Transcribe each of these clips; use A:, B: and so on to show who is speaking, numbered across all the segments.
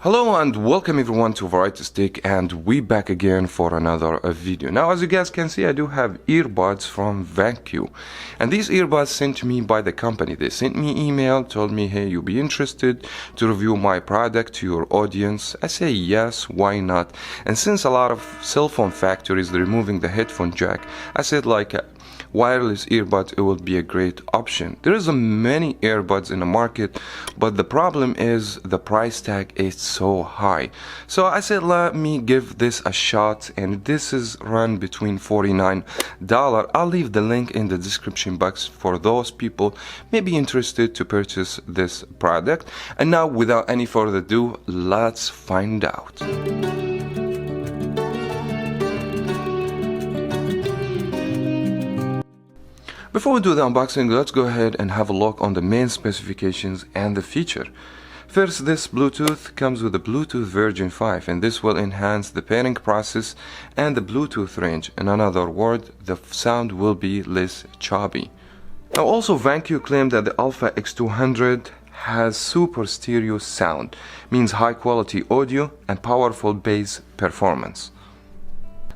A: Hello and welcome everyone to Variety Stick, and we back again for another video. Now, as you guys can see, I do have earbuds from VANKYO, and these earbuds sent to me by the company. They sent me email, told me, hey, you'll be interested to review my product to your audience. I say yes, why not? And since a lot of cell phone factories are removing the headphone jack, I said wireless earbuds, it will be a great option. There is many earbuds in the market, but the problem is the price tag is so high. So I said let me give this a shot, and this is run between $49. I'll leave the link in the description box for those people may be interested to purchase this product. And now, without any further ado, let's find out. Before we do the unboxing, let's go ahead and have a look on the main specifications and the feature. First, this Bluetooth comes with the Bluetooth version 5, and this will enhance the pairing process and the Bluetooth range. In another word, the sound will be less choppy. Now also, VANKYO claimed that the Alpha X200 has super stereo sound, means high quality audio and powerful bass performance.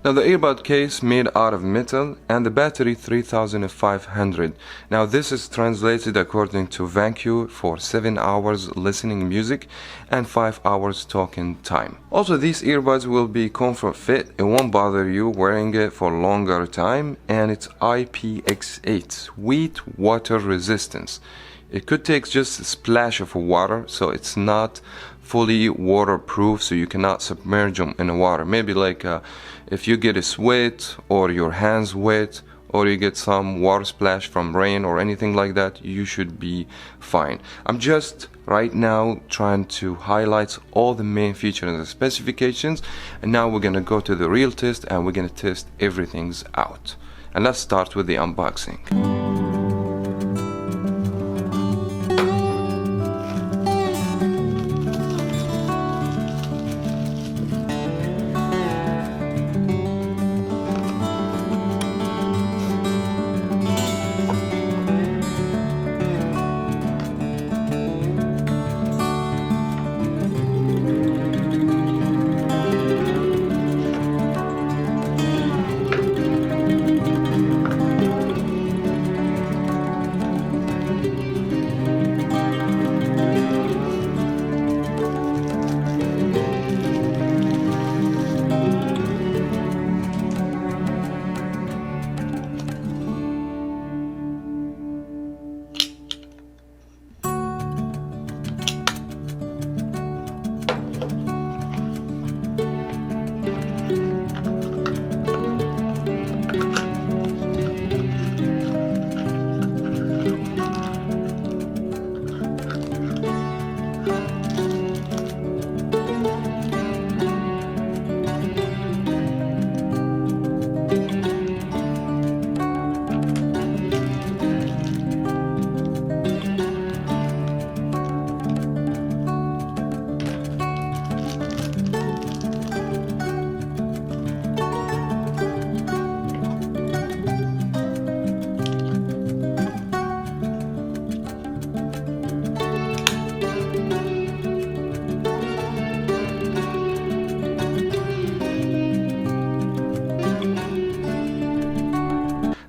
A: Now the earbud case made out of metal, and the battery 3500. Now this is translated according to VANKYO for 7 hours listening music and 5 hours talking time. Also, these earbuds will be comfort fit, it won't bother you wearing it for longer time, and it's IPX8, wet water resistance. It could take just a splash of water, so it's not fully waterproof, so you cannot submerge them in the water. Maybe if you get a sweat or your hands wet, or you get some water splash from rain or anything like that, you should be fine. I'm just right now trying to highlight all the main features and the specifications, and now we're gonna go to the real test and we're gonna test everything out. And let's start with the unboxing.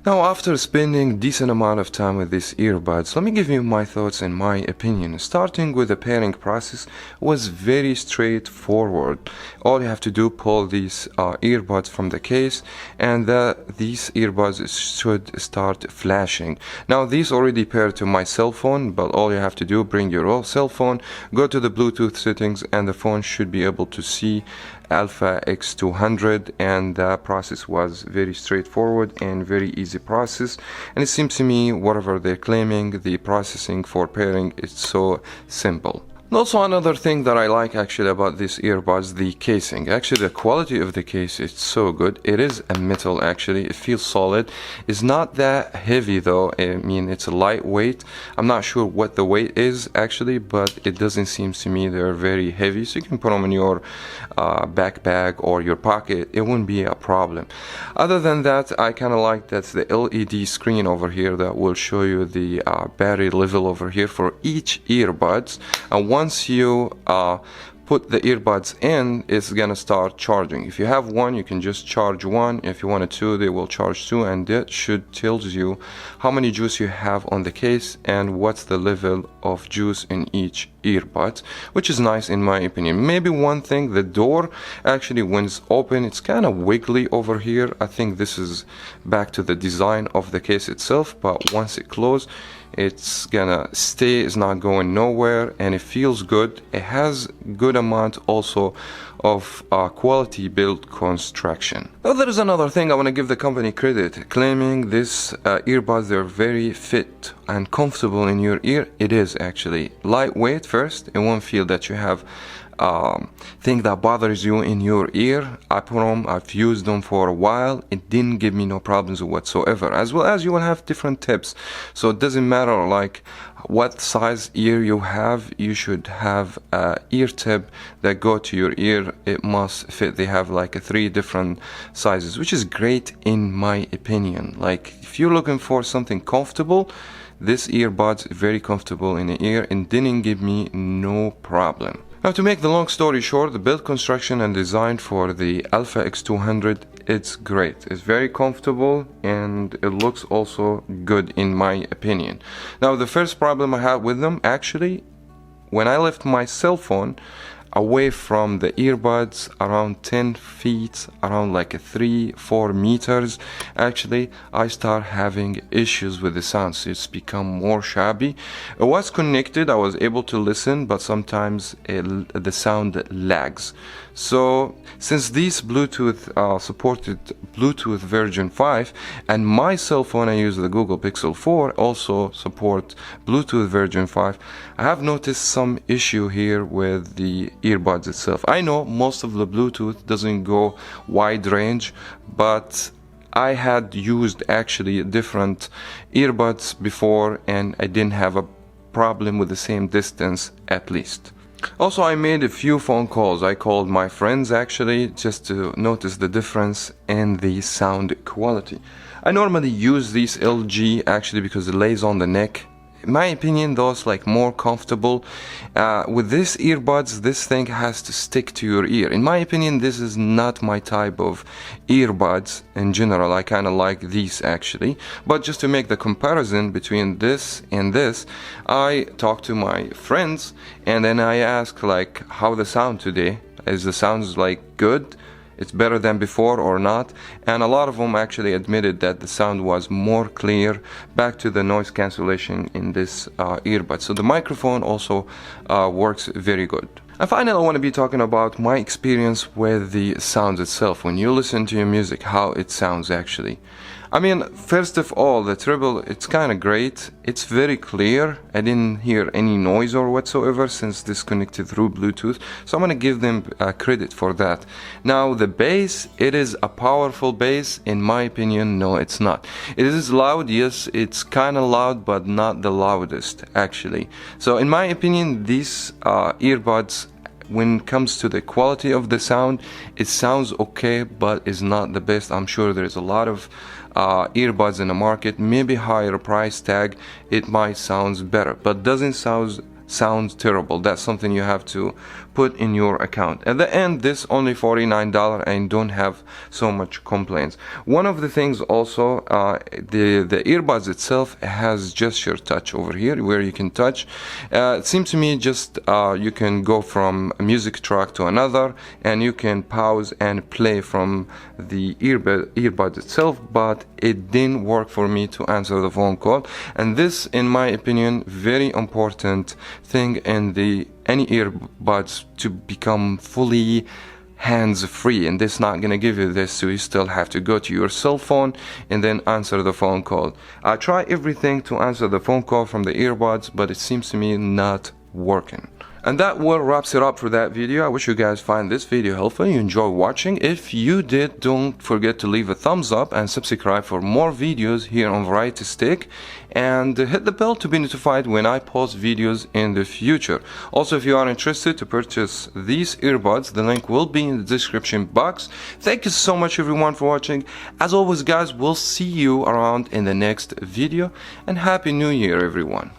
A: Now, after spending decent amount of time with these earbuds, let me give you my thoughts and my opinion. Starting with the pairing process was very straightforward. All you have to do, pull these earbuds from the case, and these earbuds should start flashing. Now these already paired to my cell phone, but all you have to do, bring your own cell phone, go to the Bluetooth settings, and the phone should be able to see Alpha X200, and that process was very straightforward and very easy process. And it seems to me, whatever they're claiming, the processing for pairing is so simple. And also, another thing that I like actually about these earbuds, the casing. Actually, the quality of the case is so good. It is a metal actually. It feels solid. It's not that heavy though. I mean, it's lightweight. I'm not sure what the weight is actually, but it doesn't seem to me they're very heavy. So you can put them in your backpack or your pocket. It wouldn't be a problem. Other than that, I kind of like that's the LED screen over here that will show you the battery level over here for each earbuds. And once you put the earbuds in, it's gonna start charging. If you have one, you can just charge one. If you wanted two, they will charge two, and that should tells you how many juice you have on the case and what's the level of juice in each earbud, which is nice in my opinion. Maybe one thing, the door actually when it's open, it's kind of wiggly over here. I think this is back to the design of the case itself, but once it closes, it's gonna stay, it's not going nowhere, and it feels good. It has good amount also of quality build construction. Now there is another thing I want to give the company credit, claiming this earbuds, they're very fit and comfortable in your ear. It is actually lightweight. First, it won't feel that you have thing that bothers you in your ear. I put them, I've used them for a while, it didn't give me no problems whatsoever. As well as you will have different tips, so it doesn't matter like what size ear you have, you should have a ear tip that go to your ear. It must fit. They have like 3 different sizes, which is great in my opinion. Like if you're looking for something comfortable, this earbuds very comfortable in the ear and didn't give me no problem. Now to make the long story short, the build construction and design for the Alpha X200, it's great. It's very comfortable and it looks also good in my opinion. Now the first problem I had with them, actually, when I left my cell phone away from the earbuds around 10 feet, around like 3-4 meters, actually I start having issues with the sound. So it's become more shabby. It was connected, I was able to listen, but sometimes the sound lags. So since these Bluetooth supported Bluetooth version 5, and my cell phone, I use the Google Pixel 4, also support Bluetooth version 5, I have noticed some issue here with the earbuds itself. I know most of the Bluetooth doesn't go wide range, but I had used actually different earbuds before and I didn't have a problem with the same distance at least. Also, I made a few phone calls. I called my friends actually just to notice the difference in the sound quality. I normally use these LG actually because it lays on the neck. In my opinion, those like more comfortable. With this earbuds, this thing has to stick to your ear. In my opinion, this is not my type of earbuds in general. I kind of like these actually. But just to make the comparison between this and this, I talked to my friends and then I asked like how the sound today. Is the sounds like good? It's better than before or not? And a lot of them actually admitted that the sound was more clear, back to the noise cancellation in this earbud. So the microphone also works very good. And finally, I want to be talking about my experience with the sound itself. When you listen to your music, how it sounds actually. I mean, first of all, the treble, it's kind of great. It's very clear. I didn't hear any noise or whatsoever since this connected through Bluetooth. So I'm going to give them credit for that. Now, the bass, it is a powerful bass. In my opinion, no, it's not. It is loud, yes, it's kind of loud, but not the loudest, actually. So in my opinion, these earbuds, when it comes to the quality of the sound, it sounds okay, but is not the best. I'm sure there's a lot of earbuds in the market, maybe higher price tag, it might sound better, but doesn't sound terrible. That's something you have to put in your account. At the end, this only $49 and don't have so much complaints. One of the things also, the earbuds itself has gesture touch over here where you can touch. It seems to me just you can go from a music track to another and you can pause and play from the earbud itself, but it didn't work for me to answer the phone call. And this, in my opinion, very important thing in any earbuds to become fully hands-free, and this not gonna give you this, so you still have to go to your cell phone and then answer the phone call. I try everything to answer the phone call from the earbuds, but it seems to me not working. And that will wraps it up for that video. I wish you guys find this video helpful, you enjoy watching. If you did, don't forget to leave a thumbs up and subscribe for more videos here on Variety Stick, and hit the bell to be notified when I post videos in the future. Also, if you are interested to purchase these earbuds, the link will be in the description box. Thank you so much everyone for watching. As always guys, we'll see you around in the next video, and Happy New Year everyone.